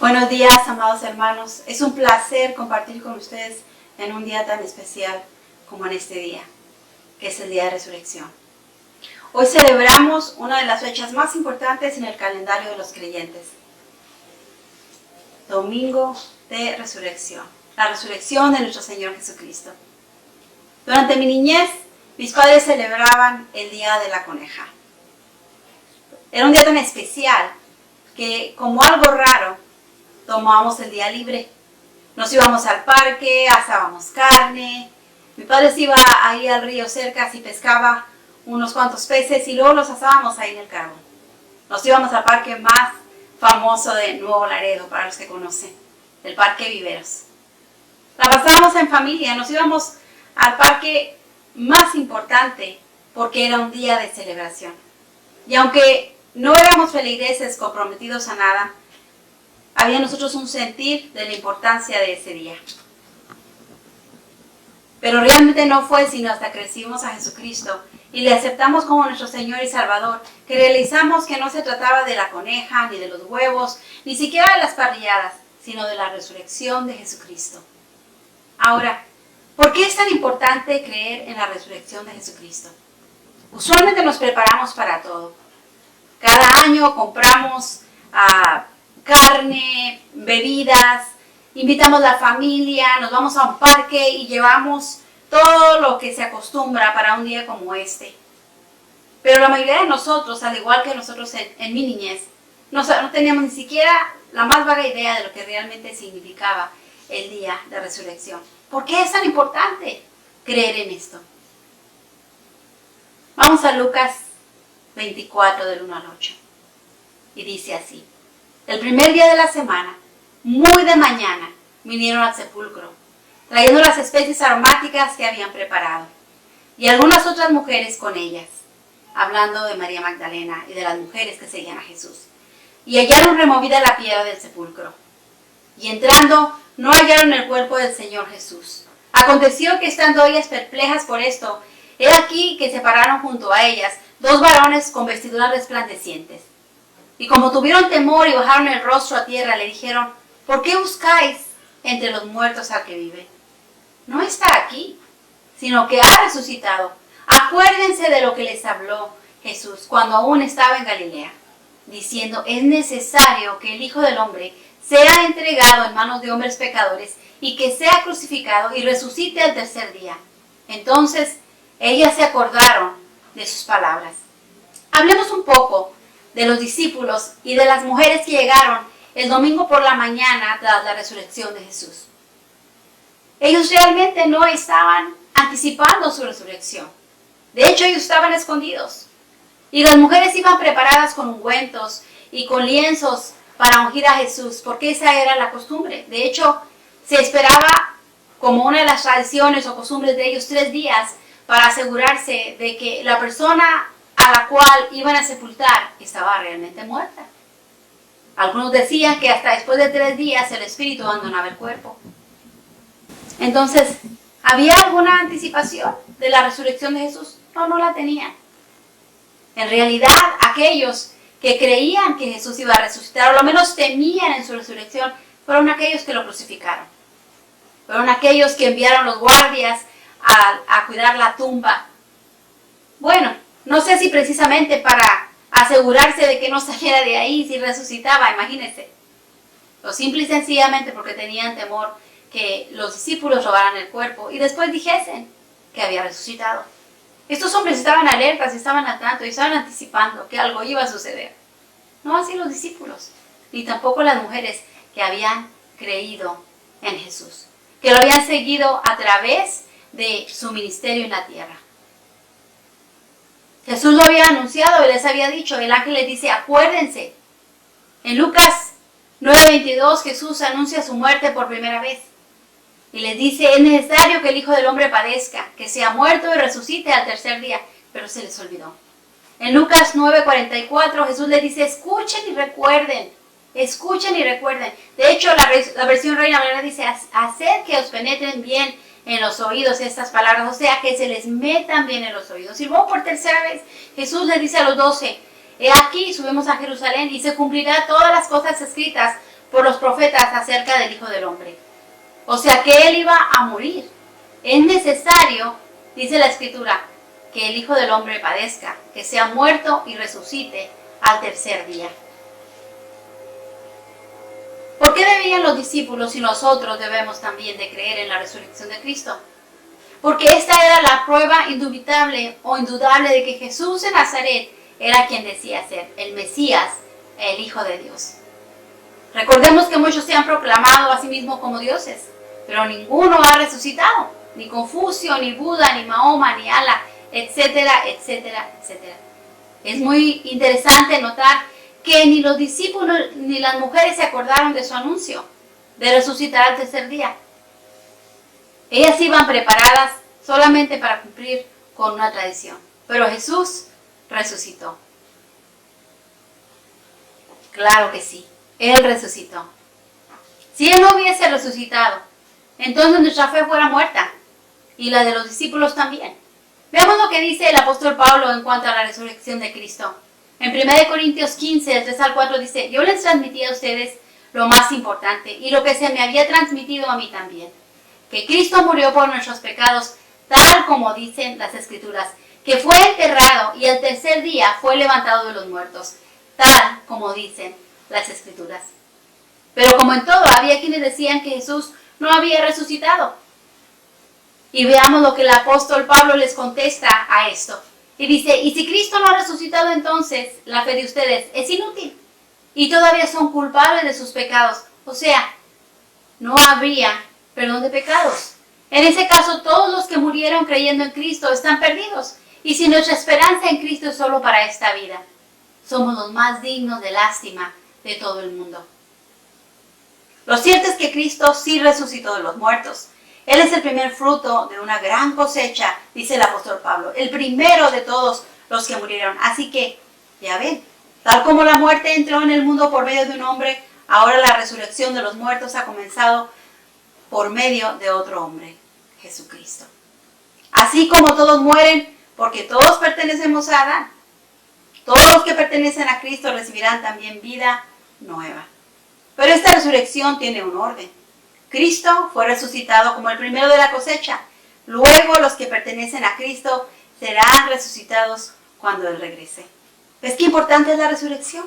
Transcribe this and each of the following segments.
Buenos días, amados hermanos. Es un placer compartir con ustedes en un día tan especial como en este día, que es el día de resurrección. Hoy celebramos una de las fechas más importantes en el calendario de los creyentes. Domingo de Resurrección, la resurrección de nuestro Señor Jesucristo. Durante mi niñez, mis padres celebraban el Día de la Coneja. Era un día tan especial que, como algo raro, tomábamos el día libre. Nos íbamos al parque, asábamos carne. Mi padre se iba ahí al río cerca y pescaba unos cuantos peces y luego los asábamos ahí en el carbón. Nos íbamos al parque más famoso de Nuevo Laredo, para los que conocen, el Parque Viveros. La pasábamos en familia, nos íbamos al parque más importante porque era un día de celebración. Y aunque no éramos feligreses comprometidos a nada, había en nosotros un sentir de la importancia de ese día. Pero realmente no fue sino hasta que recibimos a Jesucristo y le aceptamos como nuestro Señor y Salvador, que realizamos que no se trataba de la coneja, ni de los huevos, ni siquiera de las parrilladas, sino de la resurrección de Jesucristo. Ahora, ¿por qué es tan importante creer en la resurrección de Jesucristo? Usualmente nos preparamos para todo. Cada año compramos carne, bebidas, invitamos a la familia, nos vamos a un parque y llevamos todo lo que se acostumbra para un día como este. Pero la mayoría de nosotros, al igual que nosotros en mi niñez, no teníamos ni siquiera la más vaga idea de lo que realmente significaba el día de resurrección. ¿Por qué es tan importante creer en esto? Vamos a Lucas 24 del 1 al 8. Y dice así: el primer día de la semana, muy de mañana, vinieron al sepulcro, trayendo las especies aromáticas que habían preparado, y algunas otras mujeres con ellas, hablando de María Magdalena y de las mujeres que seguían a Jesús. Y hallaron removida la piedra del sepulcro. Y entrando, no hallaron el cuerpo del Señor Jesús. Aconteció que estando ellas perplejas por esto, he aquí que se pararon junto a ellas dos varones con vestiduras resplandecientes. Y como tuvieron temor y bajaron el rostro a tierra, le dijeron: ¿por qué buscáis entre los muertos al que vive? No está aquí, sino que ha resucitado. Acuérdense de lo que les habló Jesús cuando aún estaba en Galilea, diciendo: es necesario que el Hijo del Hombre sea entregado en manos de hombres pecadores y que sea crucificado y resucite al tercer día. Entonces ellas se acordaron de sus palabras. Hablemos un poco de los discípulos y de las mujeres que llegaron el domingo por la mañana tras la resurrección de Jesús. Ellos realmente no estaban anticipando su resurrección. De hecho, ellos estaban escondidos. Y las mujeres iban preparadas con ungüentos y con lienzos para ungir a Jesús, porque esa era la costumbre. De hecho, se esperaba, como una de las tradiciones o costumbres de ellos, 3 días para asegurarse de que la persona a la cual iban a sepultar estaba realmente muerta. Algunos decían que hasta después de 3 días el espíritu abandonaba el cuerpo. Entonces, ¿había alguna anticipación de la resurrección de Jesús? No la tenían. En realidad, aquellos que creían que Jesús iba a resucitar, o lo menos temían en su resurrección, fueron aquellos que lo crucificaron. Fueron aquellos que enviaron los guardias a cuidar la tumba. Bueno, no sé si precisamente para asegurarse de que no saliera de ahí si resucitaba, imagínense. O simple y sencillamente porque tenían temor que los discípulos robaran el cuerpo y después dijesen que había resucitado. Estos hombres estaban alertas, estaban al tanto y estaban anticipando que algo iba a suceder. No así los discípulos, ni tampoco las mujeres que habían creído en Jesús, que lo habían seguido a través de su ministerio en la tierra. Jesús lo había anunciado y les había dicho, el ángel les dice: acuérdense. En Lucas 9:22 Jesús anuncia su muerte por primera vez. Y les dice: es necesario que el Hijo del Hombre padezca, que sea muerto y resucite al tercer día. Pero se les olvidó. En Lucas 9:44 Jesús les dice: escuchen y recuerden. Escuchen y recuerden. De hecho, la versión Reina Valera dice: haced que os penetren bien en los oídos estas palabras, o sea, que se les metan bien en los oídos. Y luego por tercera vez Jesús les dice a los 12: he aquí, subimos a Jerusalén y se cumplirá todas las cosas escritas por los profetas acerca del Hijo del Hombre. O sea que Él iba a morir. Es necesario, dice la Escritura, que el Hijo del Hombre padezca, que sea muerto y resucite al tercer día. ¿Por qué debían los discípulos y nosotros debemos también de creer en la resurrección de Cristo? Porque esta era la prueba indubitable o indudable de que Jesús de Nazaret era quien decía ser el Mesías, el Hijo de Dios. Recordemos que muchos se han proclamado a sí mismos como dioses, pero ninguno ha resucitado, ni Confucio, ni Buda, ni Mahoma, ni Allah, etcétera, etcétera, etcétera. Es muy interesante notar que ni los discípulos ni las mujeres se acordaron de su anuncio de resucitar al tercer día. Ellas iban preparadas solamente para cumplir con una tradición, pero Jesús resucitó. Claro que sí, Él resucitó. Si Él no hubiese resucitado, entonces nuestra fe fuera muerta, y la de los discípulos también. Veamos lo que dice el apóstol Pablo en cuanto a la resurrección de Cristo. En 1 Corintios 15, del 3 al 4 dice: yo les transmití a ustedes lo más importante y lo que se me había transmitido a mí también, que Cristo murió por nuestros pecados, tal como dicen las Escrituras, que fue enterrado y al tercer día fue levantado de los muertos, tal como dicen las Escrituras. Pero como en todo, había quienes decían que Jesús no había resucitado. Y veamos lo que el apóstol Pablo les contesta a esto. Y dice: y si Cristo no ha resucitado, entonces la fe de ustedes es inútil y todavía son culpables de sus pecados. O sea, no habría perdón de pecados. En ese caso, todos los que murieron creyendo en Cristo están perdidos. Y si nuestra esperanza en Cristo es solo para esta vida, somos los más dignos de lástima de todo el mundo. Lo cierto es que Cristo sí resucitó de los muertos. Él es el primer fruto de una gran cosecha, dice el apóstol Pablo, el primero de todos los que murieron. Así que, ya ven, tal como la muerte entró en el mundo por medio de un hombre, ahora la resurrección de los muertos ha comenzado por medio de otro hombre, Jesucristo. Así como todos mueren, porque todos pertenecemos a Adán, todos los que pertenecen a Cristo recibirán también vida nueva. Pero esta resurrección tiene un orden. Cristo fue resucitado como el primero de la cosecha. Luego los que pertenecen a Cristo serán resucitados cuando Él regrese. ¿Ves qué importante es la resurrección?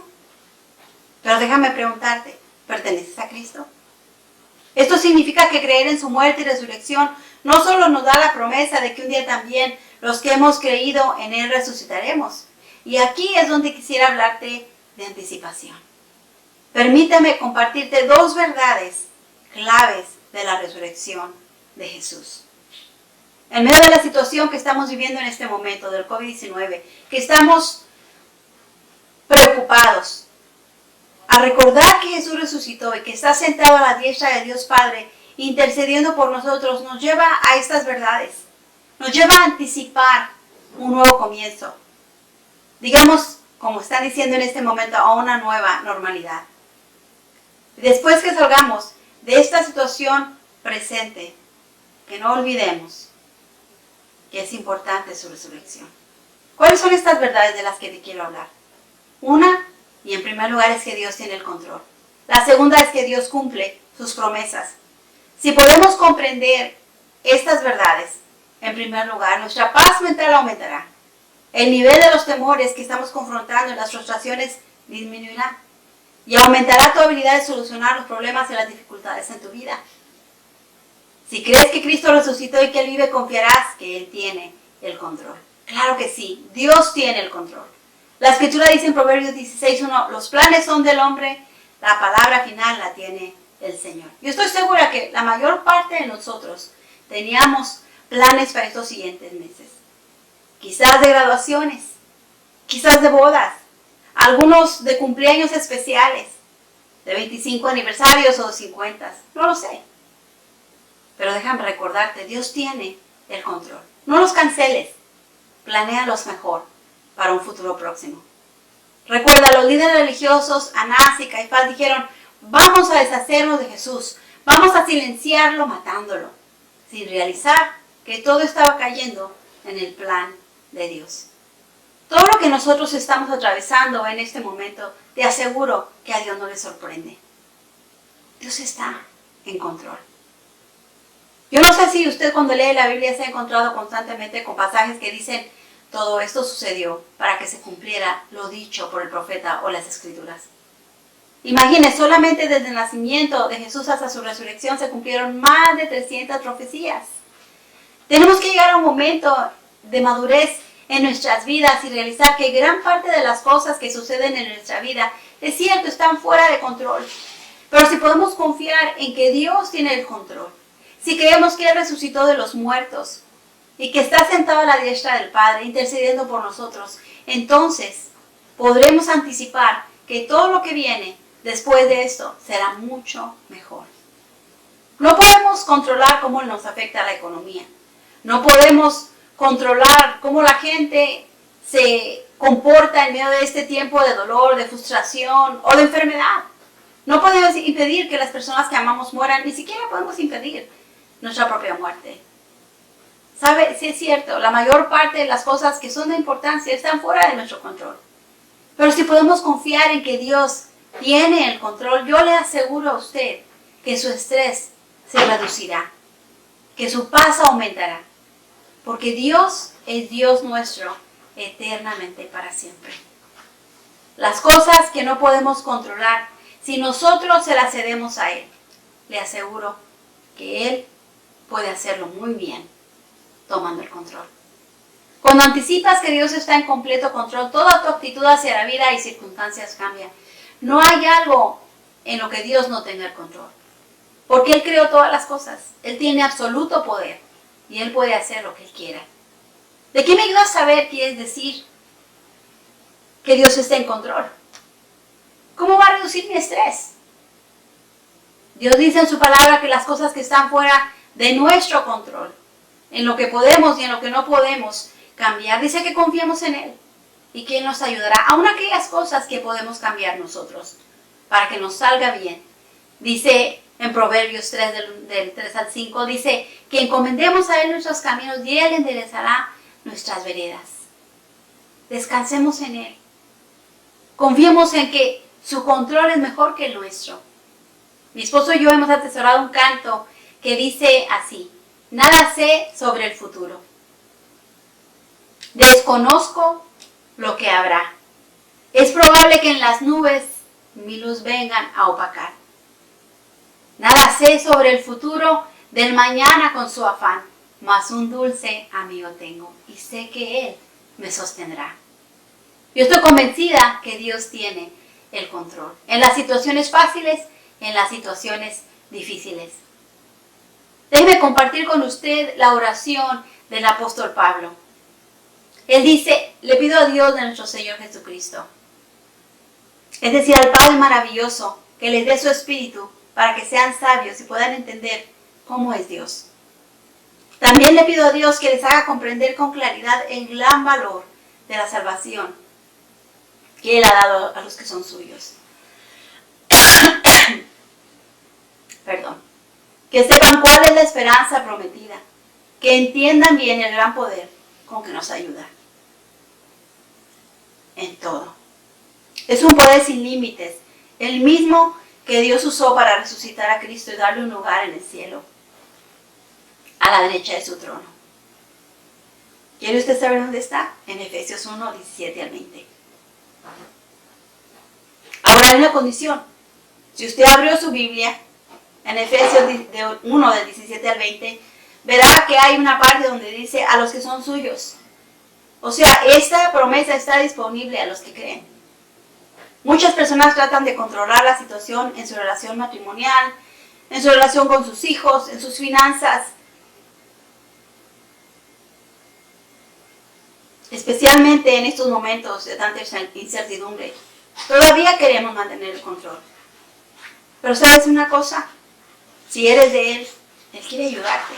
Pero déjame preguntarte, ¿perteneces a Cristo? Esto significa que creer en su muerte y resurrección no solo nos da la promesa de que un día también los que hemos creído en Él resucitaremos. Y aquí es donde quisiera hablarte de anticipación. Permítame compartirte dos verdades claves de la resurrección de Jesús. En medio de la situación que estamos viviendo en este momento del COVID-19, que estamos preocupados, a recordar que Jesús resucitó y que está sentado a la diestra de Dios Padre, intercediendo por nosotros, nos lleva a estas verdades. Nos lleva a anticipar un nuevo comienzo. Digamos, como están diciendo en este momento, a una nueva normalidad. Después que salgamos de esta situación presente, que no olvidemos que es importante su resurrección. ¿Cuáles son estas verdades de las que te quiero hablar? Una, y en primer lugar, es que Dios tiene el control. La segunda es que Dios cumple sus promesas. Si podemos comprender estas verdades, en primer lugar, nuestra paz mental aumentará. El nivel de los temores que estamos confrontando y las frustraciones disminuirá. Y aumentará tu habilidad de solucionar los problemas y las dificultades en tu vida. Si crees que Cristo resucitó y que Él vive, confiarás que Él tiene el control. Claro que sí, Dios tiene el control. La Escritura dice en Proverbios 16:1, los planes son del hombre, la palabra final la tiene el Señor. Yo estoy segura que la mayor parte de nosotros teníamos planes para estos siguientes meses. Quizás de graduaciones, quizás de bodas, algunos de cumpleaños especiales, de 25 aniversarios o de 50, no lo sé. Pero déjame recordarte, Dios tiene el control. No los canceles, planéalos mejor para un futuro próximo. Recuerda, los líderes religiosos, Anás y Caifás, dijeron: vamos a deshacernos de Jesús, vamos a silenciarlo matándolo, sin realizar que todo estaba cayendo en el plan de Dios. Todo lo que nosotros estamos atravesando en este momento, te aseguro que a Dios no le sorprende. Dios está en control. Yo no sé si usted cuando lee la Biblia se ha encontrado constantemente con pasajes que dicen todo esto sucedió para que se cumpliera lo dicho por el profeta o las escrituras. Imagine, solamente desde el nacimiento de Jesús hasta su resurrección se cumplieron más de 300 profecías. Tenemos que llegar a un momento de madurez en nuestras vidas y realizar que gran parte de las cosas que suceden en nuestra vida, es cierto, están fuera de control. Pero si podemos confiar en que Dios tiene el control, si creemos que Él resucitó de los muertos y que está sentado a la diestra del Padre intercediendo por nosotros, entonces podremos anticipar que todo lo que viene después de esto será mucho mejor. No podemos controlar cómo nos afecta la economía. No podemos controlar cómo la gente se comporta en medio de este tiempo de dolor, de frustración o de enfermedad. No podemos impedir que las personas que amamos mueran, ni siquiera podemos impedir nuestra propia muerte. ¿Sabe? Sí es cierto, la mayor parte de las cosas que son de importancia están fuera de nuestro control. Pero si podemos confiar en que Dios tiene el control, yo le aseguro a usted que su estrés se reducirá, que su paz aumentará, porque Dios es Dios nuestro eternamente para siempre. Las cosas que no podemos controlar, si nosotros se las cedemos a Él, le aseguro que Él puede hacerlo muy bien, tomando el control. Cuando anticipas que Dios está en completo control, toda tu actitud hacia la vida y circunstancias cambia. No hay algo en lo que Dios no tenga el control, porque Él creó todas las cosas. Él tiene absoluto poder y Él puede hacer lo que Él quiera. ¿De qué me ayuda a saber qué es decir que Dios está en control? ¿Cómo va a reducir mi estrés? Dios dice en su palabra que las cosas que están fuera de nuestro control, en lo que podemos y en lo que no podemos cambiar, dice que confiemos en Él y que Él nos ayudará, aun aquellas cosas que podemos cambiar nosotros, para que nos salga bien. Dice en Proverbios 3, del 3 al 5, dice que encomendemos a Él nuestros caminos y Él enderezará nuestras veredas. Descansemos en Él. Confiemos en que su control es mejor que el nuestro. Mi esposo y yo hemos atesorado un canto que dice así: nada sé sobre el futuro. Desconozco lo que habrá. Es probable que en las nubes mi luz vengan a opacar. Nada sé sobre el futuro del mañana con su afán, mas un dulce amigo tengo y sé que Él me sostendrá. Yo estoy convencida que Dios tiene el control en las situaciones fáciles, en las situaciones difíciles. Déjeme compartir con usted la oración del apóstol Pablo. Él dice: le pido a Dios de nuestro Señor Jesucristo, es decir, al Padre maravilloso, que les dé su espíritu para que sean sabios y puedan entender cómo es Dios. También le pido a Dios que les haga comprender con claridad el gran valor de la salvación que Él ha dado a los que son suyos. Perdón. Que sepan cuál es la esperanza prometida, que entiendan bien el gran poder con que nos ayuda en todo. Es un poder sin límites, el mismo que Dios usó para resucitar a Cristo y darle un lugar en el cielo, a la derecha de su trono. ¿Quiere usted saber dónde está? En Efesios 1, 17 al 20. Ahora hay una condición. Si usted abrió su Biblia, en Efesios 1, del 17 al 20, verá que hay una parte donde dice a los que son suyos. O sea, esta promesa está disponible a los que creen. Muchas personas tratan de controlar la situación en su relación matrimonial, en su relación con sus hijos, en sus finanzas. Especialmente en estos momentos de tanta incertidumbre. Todavía queremos mantener el control. Pero ¿sabes una cosa? Si eres de Él, Él quiere ayudarte.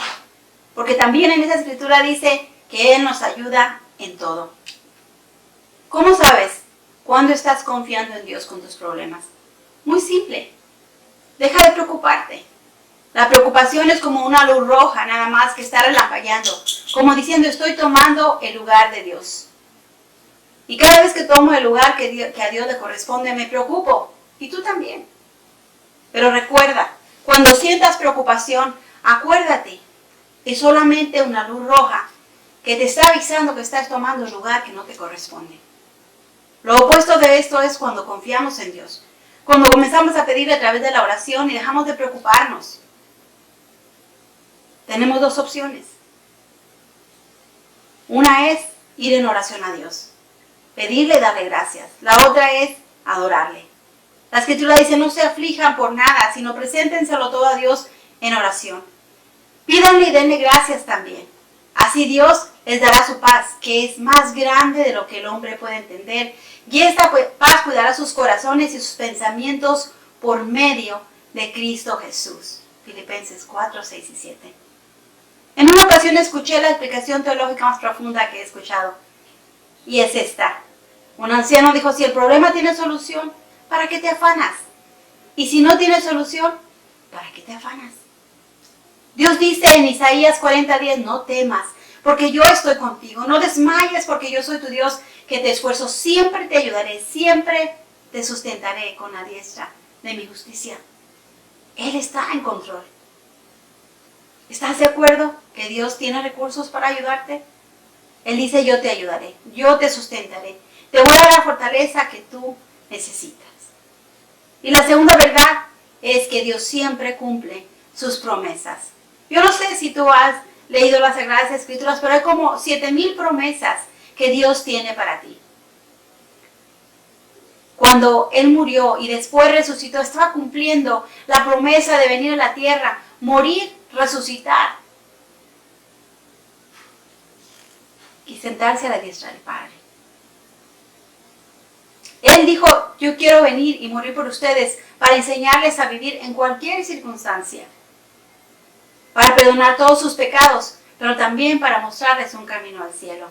Porque también en esa escritura dice que Él nos ayuda en todo. ¿Cómo sabes cuándo estás confiando en Dios con tus problemas? Muy simple. Deja de preocuparte. La preocupación es como una luz roja, nada más, que está relampagueando, como diciendo: estoy tomando el lugar de Dios. Y cada vez que tomo el lugar que a Dios le corresponde, me preocupo. Y tú también. Pero recuerda sientas preocupación, acuérdate, es solamente una luz roja que te está avisando que estás tomando un lugar que no te corresponde. Lo opuesto de esto es cuando confiamos en Dios. Cuando comenzamos a pedirle a través de la oración y dejamos de preocuparnos. Tenemos dos opciones. Una es ir en oración a Dios, pedirle y darle gracias. La otra es adorarle. La Escritura dice, no se aflijan por nada, sino preséntenselo todo a Dios en oración. Pídanle y denle gracias también. Así Dios les dará su paz, que es más grande de lo que el hombre puede entender. Y esta paz cuidará sus corazones y sus pensamientos por medio de Cristo Jesús. Filipenses 4, 6 y 7. En una ocasión escuché la explicación teológica más profunda que he escuchado. Y es esta. Un anciano dijo, si el problema tiene solución, ¿para qué te afanas? Y si no tiene solución, ¿para qué te afanas? Dios dice en Isaías 40:10, no temas, porque yo estoy contigo. No desmayes, porque yo soy tu Dios, que te esfuerzo. Siempre te ayudaré, siempre te sustentaré con la diestra de mi justicia. Él está en control. ¿Estás de acuerdo que Dios tiene recursos para ayudarte? Él dice, yo te ayudaré, yo te sustentaré. Te voy a dar la fortaleza que tú necesitas. Y la segunda verdad es que Dios siempre cumple sus promesas. Yo no sé si tú has leído las Sagradas Escrituras, pero hay como 7,000 promesas que Dios tiene para ti. Cuando Él murió y después resucitó, estaba cumpliendo la promesa de venir a la tierra, morir, resucitar y sentarse a la diestra del Padre. Él dijo, yo quiero venir y morir por ustedes para enseñarles a vivir en cualquier circunstancia, para perdonar todos sus pecados, pero también para mostrarles un camino al cielo.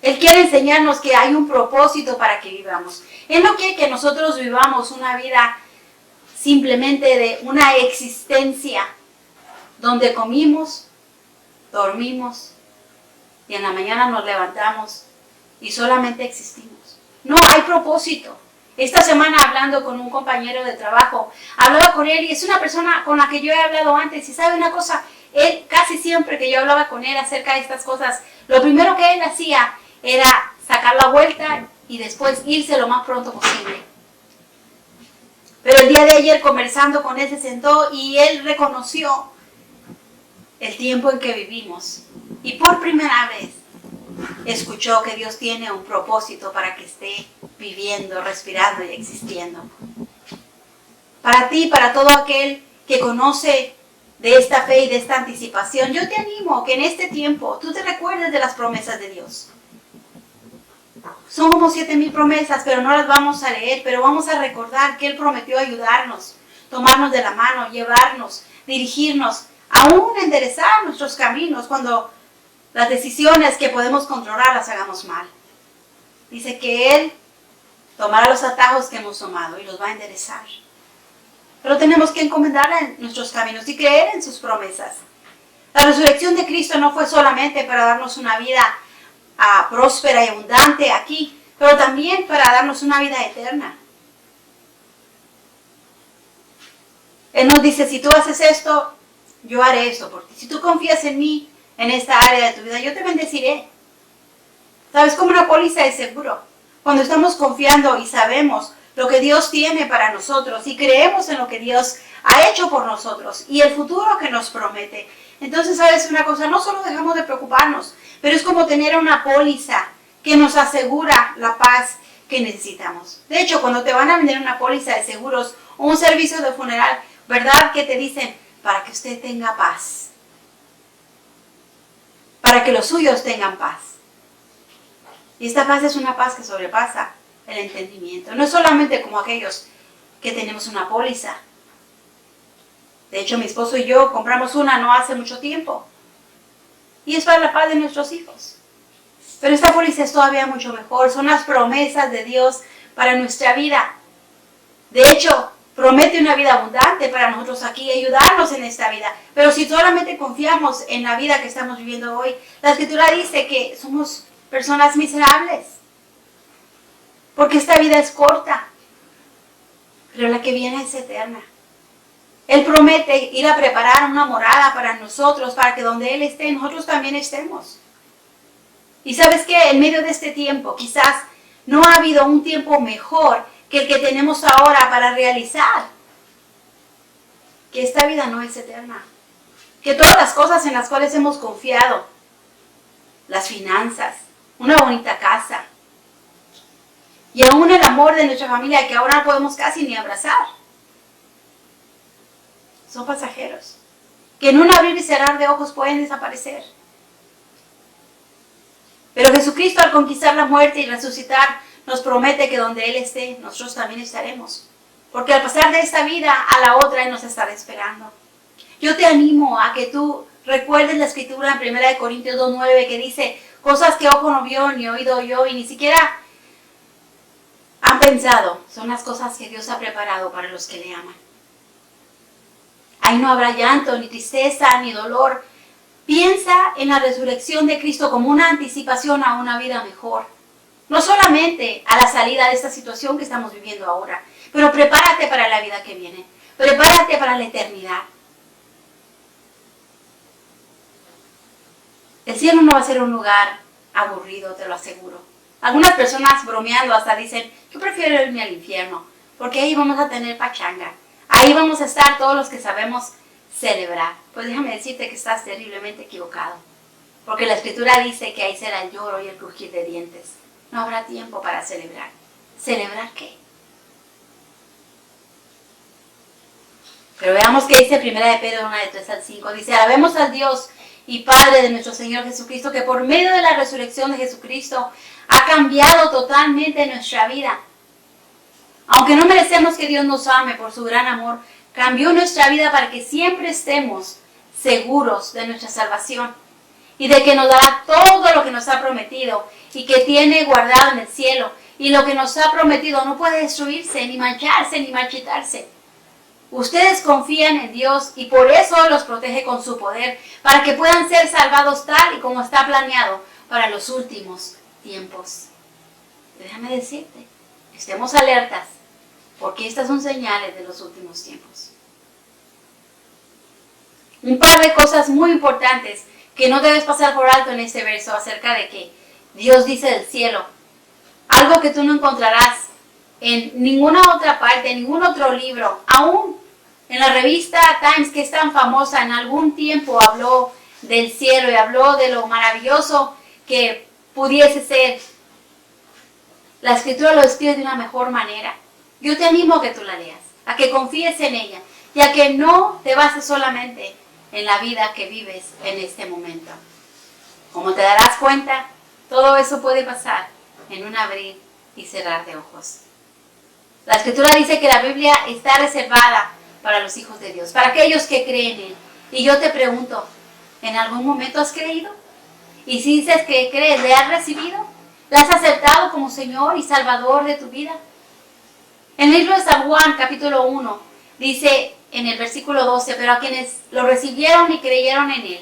Él quiere enseñarnos que hay un propósito para que vivamos. Él no quiere que nosotros vivamos una vida simplemente de una existencia donde comimos, dormimos y en la mañana nos levantamos y solamente existimos. No, hay propósito. Esta semana hablando con un compañero de trabajo, hablaba con él y es una persona con la que yo he hablado antes y sabe una cosa, él casi siempre que yo hablaba con él acerca de estas cosas, lo primero que él hacía era sacar la vuelta y después irse lo más pronto posible. Pero el día de ayer conversando con él se sentó y él reconoció el tiempo en que vivimos y por primera vez escuchó que Dios tiene un propósito para que esté viviendo, respirando y existiendo. Para ti, para todo aquel que conoce de esta fe y de esta anticipación, yo te animo que en este tiempo tú te recuerdes de las promesas de Dios. Son como 7,000 promesas, pero no las vamos a leer, pero vamos a recordar que Él prometió ayudarnos, tomarnos de la mano, llevarnos, dirigirnos, aún enderezar nuestros caminos cuando las decisiones que podemos controlar las hagamos mal. Dice que Él tomará los atajos que hemos tomado y los va a enderezar. Pero tenemos que encomendarle en nuestros caminos y creer en sus promesas. La resurrección de Cristo no fue solamente para darnos una vida próspera y abundante aquí, pero también para darnos una vida eterna. Él nos dice, si tú haces esto, yo haré esto por ti. Si tú confías en mí, en esta área de tu vida, yo te bendeciré. ¿Sabes? Como una póliza de seguro. Cuando estamos confiando y sabemos lo que Dios tiene para nosotros y creemos en lo que Dios ha hecho por nosotros y el futuro que nos promete. Entonces, ¿sabes una cosa? No solo dejamos de preocuparnos, pero es como tener una póliza que nos asegura la paz que necesitamos. De hecho, cuando te van a vender una póliza de seguros o un servicio de funeral, ¿verdad que te dicen? Para que usted tenga paz. Para que los suyos tengan paz. Y esta paz es una paz que sobrepasa el entendimiento. No es solamente como aquellos que tenemos una póliza. De hecho, mi esposo y yo compramos una no hace mucho tiempo. Y es para la paz de nuestros hijos. Pero esta póliza es todavía mucho mejor. Son las promesas de Dios para nuestra vida. De hecho, promete una vida abundante para nosotros aquí, ayudarnos en esta vida. Pero si solamente confiamos en la vida que estamos viviendo hoy, la Escritura dice que somos personas miserables. Porque esta vida es corta, pero la que viene es eterna. Él promete ir a preparar una morada para nosotros, para que donde Él esté, nosotros también estemos. Y sabes qué, en medio de este tiempo, quizás no ha habido un tiempo mejor que el que tenemos ahora para realizar que esta vida no es eterna. Que todas las cosas en las cuales hemos confiado, las finanzas, una bonita casa, y aún el amor de nuestra familia que ahora no podemos casi ni abrazar, son pasajeros, que en un abrir y cerrar de ojos pueden desaparecer. Pero Jesucristo, al conquistar la muerte y resucitar, nos promete que donde Él esté, nosotros también estaremos. Porque al pasar de esta vida a la otra, Él nos estará esperando. Yo te animo a que tú recuerdes la escritura en 1 Corintios 2:9 que dice, cosas que ojo no vio, ni oído oyó, y ni siquiera han pensado, son las cosas que Dios ha preparado para los que le aman. Ahí no habrá llanto, ni tristeza, ni dolor. Piensa en la resurrección de Cristo como una anticipación a una vida mejor. No solamente a la salida de esta situación que estamos viviendo ahora, pero prepárate para la vida que viene. Prepárate para la eternidad. El cielo no va a ser un lugar aburrido, te lo aseguro. Algunas personas bromeando hasta dicen, yo prefiero irme al infierno, porque ahí vamos a tener pachanga. Ahí vamos a estar todos los que sabemos celebrar. Pues déjame decirte que estás terriblemente equivocado. Porque la Escritura dice que ahí será el lloro y el crujir de dientes. No habrá tiempo para celebrar. ¿Celebrar qué? Pero veamos que dice 1 de Pedro 1:3-5. Dice, alabemos al Dios y Padre de nuestro Señor Jesucristo, que por medio de la resurrección de Jesucristo ha cambiado totalmente nuestra vida. Aunque no merecemos que Dios nos ame por su gran amor, cambió nuestra vida para que siempre estemos seguros de nuestra salvación y de que nos dará todo lo que nos ha prometido y que tiene guardado en el cielo. Y lo que nos ha prometido no puede destruirse, ni mancharse, ni marchitarse. Ustedes confían en Dios y por eso los protege con su poder, para que puedan ser salvados tal y como está planeado para los últimos tiempos. Déjame decirte, estemos alertas, porque estas son señales de los últimos tiempos. Un par de cosas muy importantes que no debes pasar por alto en este verso acerca de que Dios dice del cielo, algo que tú no encontrarás en ninguna otra parte, en ningún otro libro, aún en la revista Times, que es tan famosa, en algún tiempo habló del cielo y habló de lo maravilloso que pudiese ser. La Escritura lo describe de una mejor manera. Yo te animo a que tú la leas, a que confíes en ella y a que no te bases solamente en la vida que vives en este momento. Como te darás cuenta, todo eso puede pasar en un abrir y cerrar de ojos. La Escritura dice que la Biblia está reservada para los hijos de Dios, para aquellos que creen en Él. Y yo te pregunto, ¿en algún momento has creído? Y si dices que crees, ¿le has recibido? ¿La has aceptado como Señor y Salvador de tu vida? En el libro de San Juan, capítulo 1, dice en el versículo 12, pero a quienes lo recibieron y creyeron en Él,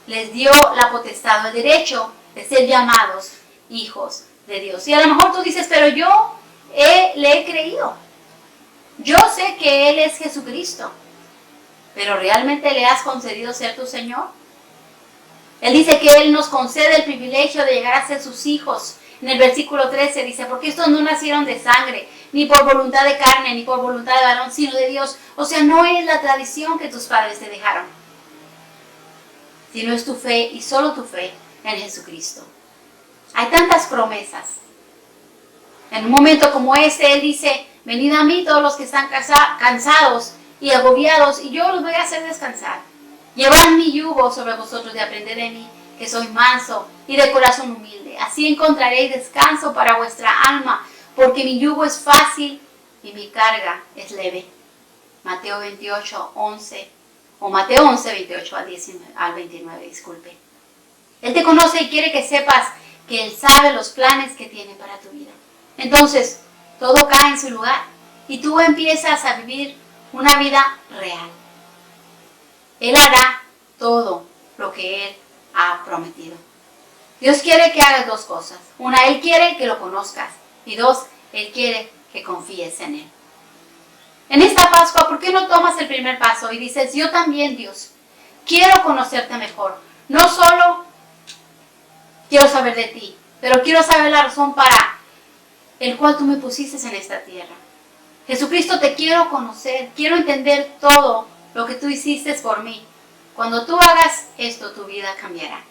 les dio la potestad, el derecho de ser llamados hijos de Dios. Y a lo mejor tú dices, pero yo le he creído. Yo sé que Él es Jesucristo, pero ¿realmente le has concedido ser tu Señor? Él dice que Él nos concede el privilegio de llegar a ser sus hijos. En el versículo 13 dice, porque estos no nacieron de sangre, ni por voluntad de carne, ni por voluntad de varón, sino de Dios. O sea, no es la tradición que tus padres te dejaron, sino es tu fe y solo tu fe en Jesucristo. Hay tantas promesas. En un momento como este, Él dice, venid a mí todos los que están cansados y agobiados, y yo los voy a hacer descansar. Llevad mi yugo sobre vosotros y aprended de mí, que soy manso y de corazón humilde. Así encontraréis descanso para vuestra alma, porque mi yugo es fácil y mi carga es leve. Mateo 28, 11, o Mateo 11, 28 al 29, disculpe. Él te conoce y quiere que sepas que Él sabe los planes que tiene para tu vida. Entonces, todo cae en su lugar y tú empiezas a vivir una vida real. Él hará todo lo que Él ha prometido. Dios quiere que hagas dos cosas. Una, Él quiere que lo conozcas. Y dos, Él quiere que confíes en Él. En esta Pascua, ¿por qué no tomas el primer paso y dices, yo también, Dios, quiero conocerte mejor? No solo quiero saber de ti, pero quiero saber la razón para el cual tú me pusiste en esta tierra. Jesucristo, te quiero conocer, quiero entender todo lo que tú hiciste por mí. Cuando tú hagas esto, tu vida cambiará.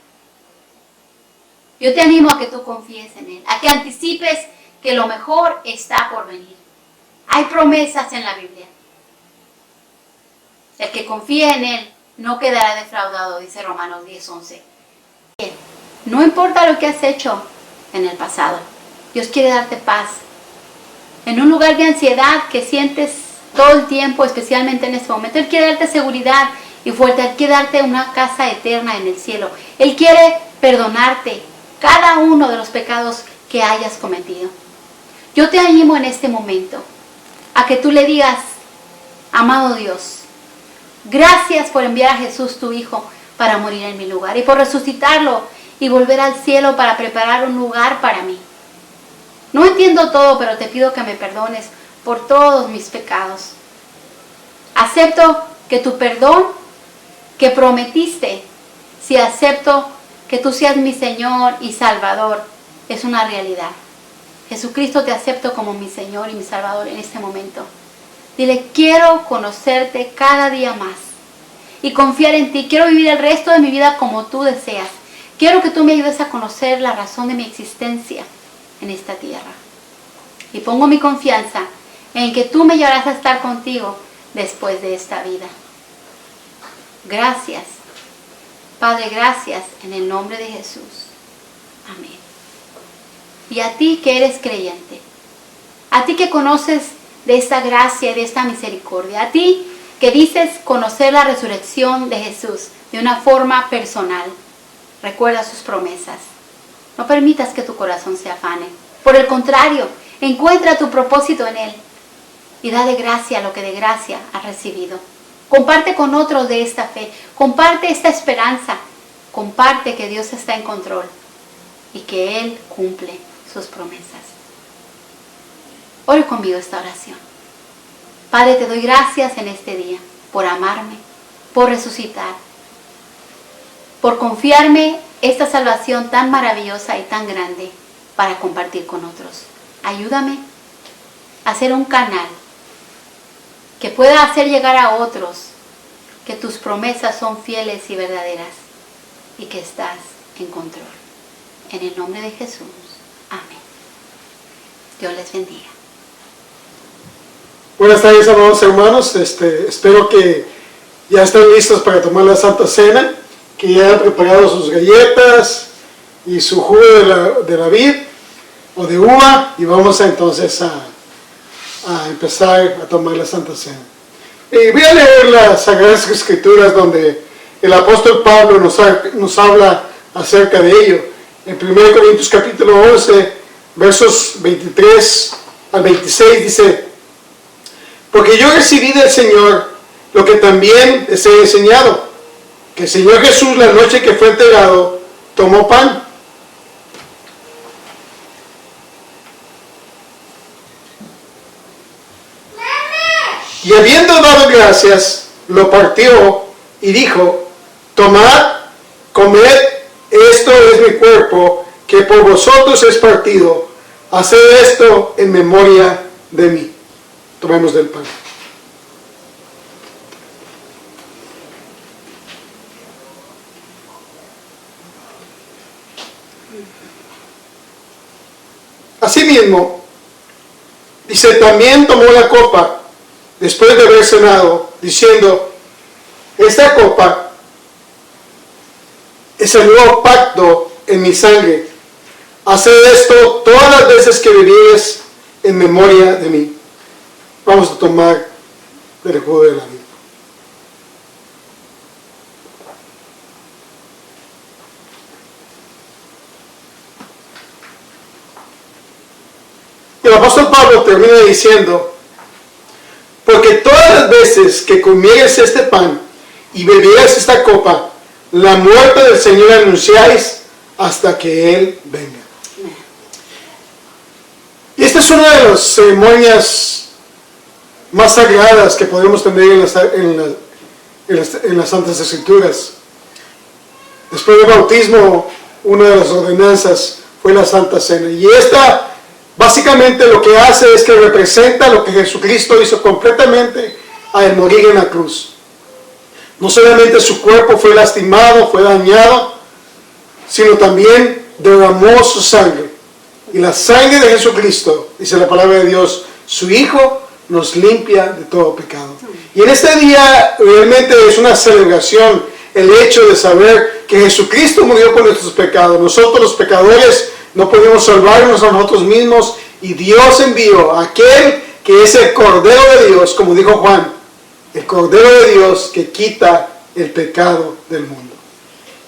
Yo te animo a que tú confíes en Él, a que anticipes que lo mejor está por venir. Hay promesas en la Biblia. El que confía en Él no quedará defraudado, dice Romanos 10:11. No importa lo que has hecho en el pasado, Dios quiere darte paz. En un lugar de ansiedad que sientes todo el tiempo, especialmente en este momento, Él quiere darte seguridad y fuerte. Él quiere darte una casa eterna en el cielo. Él quiere perdonarte cada uno de los pecados que hayas cometido. Yo te animo en este momento a que tú le digas, amado Dios, gracias por enviar a Jesús tu Hijo para morir en mi lugar y por resucitarlo y volver al cielo para preparar un lugar para mí. No entiendo todo, pero te pido que me perdones por todos mis pecados. Acepto que tu perdón que prometiste, si acepto que tú seas mi Señor y Salvador, es una realidad. Jesucristo, te acepto como mi Señor y mi Salvador en este momento. Dile, quiero conocerte cada día más y confiar en ti. Quiero vivir el resto de mi vida como tú deseas. Quiero que tú me ayudes a conocer la razón de mi existencia en esta tierra. Y pongo mi confianza en que tú me llevarás a estar contigo después de esta vida. Gracias. Padre, gracias en el nombre de Jesús. Amén. Y a ti que eres creyente, a ti que conoces de esta gracia y de esta misericordia, a ti que dices conocer la resurrección de Jesús de una forma personal, recuerda sus promesas. No permitas que tu corazón se afane. Por el contrario, encuentra tu propósito en Él y da de gracia lo que de gracia has recibido. Comparte con otros de esta fe, comparte esta esperanza, comparte que Dios está en control y que Él cumple sus promesas. Ore conmigo esta oración. Padre, te doy gracias en este día por amarme, por resucitar, por confiarme esta salvación tan maravillosa y tan grande para compartir con otros. Ayúdame a ser un canal que pueda hacer llegar a otros que tus promesas son fieles y verdaderas y que estás en control. En el nombre de Jesús. Amén. Dios les bendiga. Buenas tardes, amados hermanos. Espero que ya estén listos para tomar la Santa Cena, que ya han preparado sus galletas y su jugo de la vid o de uva, y vamos entonces a empezar a tomar la Santa Cena. Y voy a leer las Sagradas Escrituras donde el apóstol Pablo nos habla acerca de ello. En 1 Corintios capítulo 11, versos 23 al 26 dice: porque yo recibí del Señor lo que también les he enseñado, que el Señor Jesús, la noche que fue entregado, tomó pan. Y habiendo dado gracias, lo partió y dijo: tomad, comed, esto es mi cuerpo, que por vosotros es partido. Haced esto en memoria de mí. Tomemos del pan. Asimismo, dice, también tomó la copa después de haber cenado, diciendo: esta copa es el nuevo pacto en mi sangre. Haced esto todas las veces que bebieres en memoria de mí. Vamos a tomar del jugo de la vida. El apóstol Pablo termina diciendo: porque todas las veces que comieres este pan y bebieras esta copa, la muerte del Señor anunciáis hasta que Él venga. Y esta es una de las ceremonias más sagradas que podemos tener en las Santas Escrituras. Después del bautismo, una de las ordenanzas fue la Santa Cena. Y esta básicamente lo que hace es que representa lo que Jesucristo hizo completamente al morir en la cruz. No solamente su cuerpo fue lastimado, fue dañado, sino también derramó su sangre. Y la sangre de Jesucristo, dice la palabra de Dios, su Hijo, nos limpia de todo pecado. Y en este día realmente es una celebración el hecho de saber que Jesucristo murió por nuestros pecados. Nosotros los pecadores no podemos salvarnos a nosotros mismos, y Dios envió a aquel que es el Cordero de Dios, como dijo Juan, el Cordero de Dios que quita el pecado del mundo.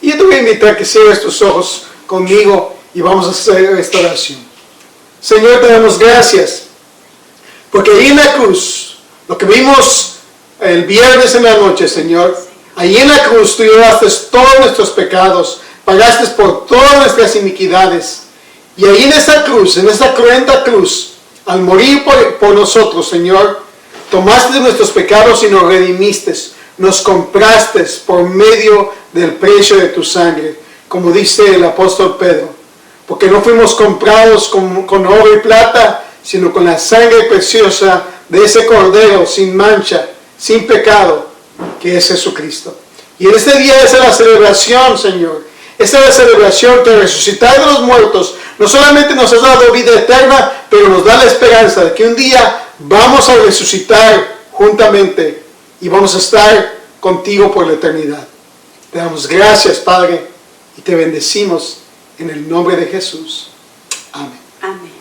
Y yo te voy a invitar a que cierres tus ojos conmigo y vamos a hacer esta oración. Señor, te damos gracias, porque ahí en la cruz, lo que vimos el viernes en la noche, Señor, ahí en la cruz tú llevaste todos nuestros pecados, pagaste por todas nuestras iniquidades. Y ahí en esa cruz, en esa cruenta cruz, al morir por nosotros, Señor, tomaste nuestros pecados y nos redimiste, nos compraste por medio del precio de tu sangre, como dice el apóstol Pedro, porque no fuimos comprados con oro y plata, sino con la sangre preciosa de ese Cordero sin mancha, sin pecado, que es Jesucristo. Y en este día esa es la celebración, Señor. Esa es la celebración que resucitar de los muertos no solamente nos has dado vida eterna, pero nos da la esperanza de que un día vamos a resucitar juntamente y vamos a estar contigo por la eternidad. Te damos gracias, Padre, y te bendecimos en el nombre de Jesús. Amén. Amén.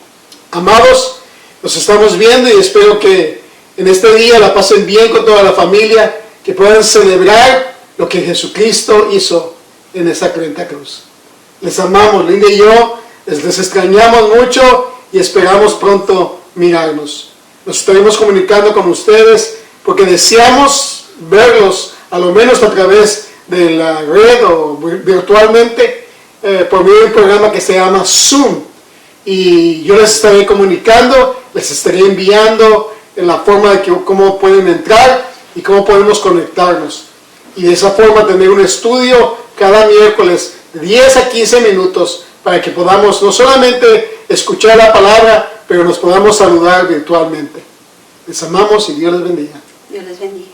Amados, nos estamos viendo y espero que en este día la pasen bien con toda la familia, que puedan celebrar lo que Jesucristo hizo en esa cruenta cruz. Les amamos, Linda y yo, les extrañamos mucho y esperamos pronto mirarnos. Nos estaremos comunicando con ustedes porque deseamos verlos, a lo menos a través de la red o virtualmente, por medio de un programa que se llama Zoom. Y yo les estaré comunicando, les estaré enviando en la forma de cómo pueden entrar y cómo podemos conectarnos. Y de esa forma tener un estudio cada miércoles de 10 a 15 minutos para que podamos no solamente escuchar la palabra, pero nos podamos saludar virtualmente. Les amamos y Dios les bendiga. Dios les bendiga.